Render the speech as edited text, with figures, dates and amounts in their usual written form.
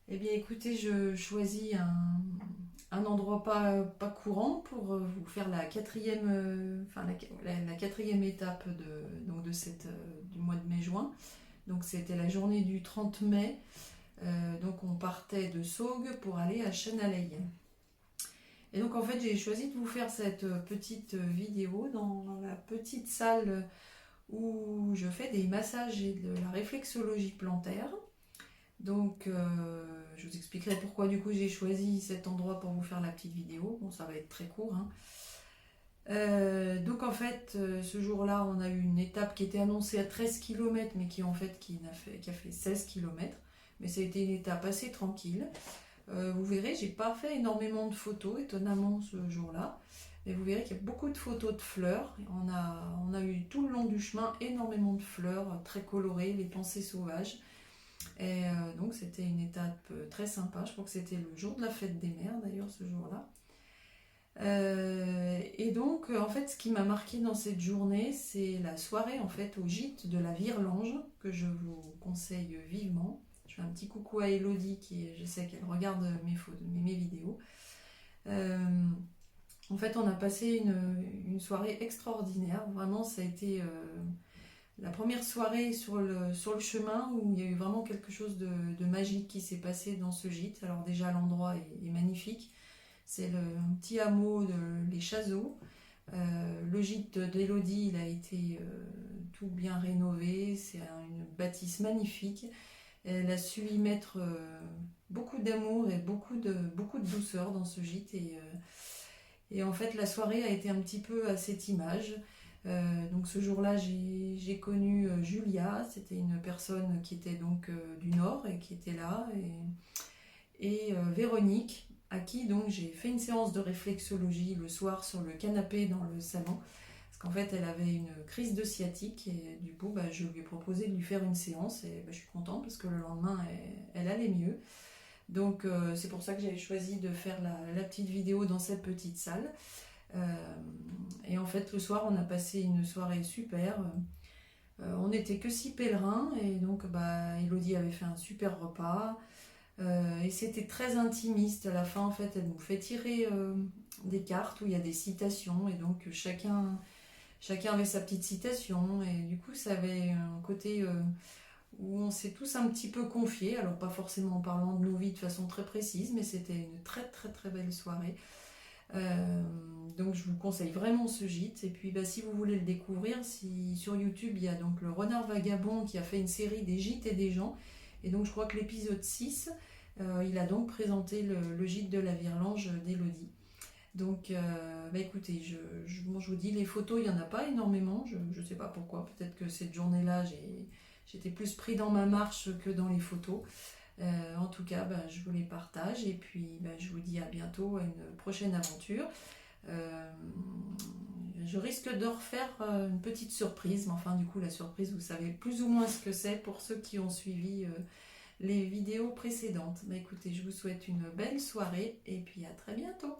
Eh bien, écoutez, je choisis un endroit pas courant pour vous faire la quatrième, la quatrième étape du mois de mai-juin. Donc, c'était la journée du 30 mai. Donc, on partait de Saugues pour aller à Chenaleigh. Et donc, en fait, j'ai choisi de vous faire cette petite vidéo dans la petite salle où je fais des massages et de la réflexologie plantaire. Donc, je vous expliquerai pourquoi du coup j'ai choisi cet endroit pour vous faire la petite vidéo. Bon, ça va être très court, hein. Donc en fait, ce jour-là, on a eu une étape qui était annoncée à 13 km, mais qui a fait 16 km. Mais ça a été une étape assez tranquille. Vous verrez, j'ai pas fait énormément de photos, étonnamment, ce jour-là. Mais vous verrez qu'il y a beaucoup de photos de fleurs. On a eu tout le long du chemin énormément de fleurs très colorées, les pensées sauvages. Et donc c'était une étape très sympa. Je crois que c'était le jour de la fête des mères d'ailleurs ce jour-là. Et donc en fait ce qui m'a marqué dans cette journée c'est la soirée en fait au gîte de la Virlange que je vous conseille vivement. Je fais un petit coucou à Elodie je sais qu'elle regarde mes vidéos. Euh, En fait on a passé une soirée extraordinaire. Vraiment ça a été la première soirée sur le chemin où il y a eu vraiment quelque chose de magique qui s'est passé dans ce gîte. Alors déjà l'endroit est magnifique. C'est un petit hameau de Les Chazeaux. Le gîte d'Élodie, il a été tout bien rénové. C'est une bâtisse magnifique. Elle a su y mettre beaucoup d'amour et beaucoup de douceur dans ce gîte. Et en fait, la soirée a été un petit peu à cette image. Donc ce jour-là, j'ai connu Julia, c'était une personne qui était donc du Nord et qui était là, et Véronique, à qui donc j'ai fait une séance de réflexologie le soir sur le canapé dans le salon, parce qu'en fait elle avait une crise de sciatique et du coup je lui ai proposé de lui faire une séance et je suis contente parce que le lendemain elle allait mieux. Donc c'est pour ça que j'avais choisi de faire la petite vidéo dans cette petite salle. Euh, et en fait, le soir, on a passé une soirée super. On n'était que 6 pèlerins et donc Elodie avait fait un super repas. Et c'était très intimiste. À la fin, en fait, elle nous fait tirer des cartes où il y a des citations et donc chacun avait sa petite citation et du coup, ça avait un côté où on s'est tous un petit peu confiés. Alors, pas forcément en parlant de nos vies de façon très précise, mais c'était une très très très belle soirée. Euh, donc je vous conseille vraiment ce gîte. Et puis si vous voulez le découvrir, sur YouTube il y a donc le Renard Vagabond qui a fait une série des gîtes et des gens. Et donc je crois que l'épisode 6, il a donc présenté le gîte de la Virlange d'Elodie. Donc écoutez, moi, je vous dis, les photos, il n'y en a pas énormément. Je ne sais pas pourquoi. Peut-être que cette journée-là, j'étais plus pris dans ma marche que dans les photos. En tout cas, je vous les partage et puis je vous dis à bientôt à une prochaine aventure. Euh, je risque de refaire une petite surprise, mais enfin du coup la surprise vous savez plus ou moins ce que c'est pour ceux qui ont suivi les vidéos précédentes. Écoutez, je vous souhaite une belle soirée et puis à très bientôt.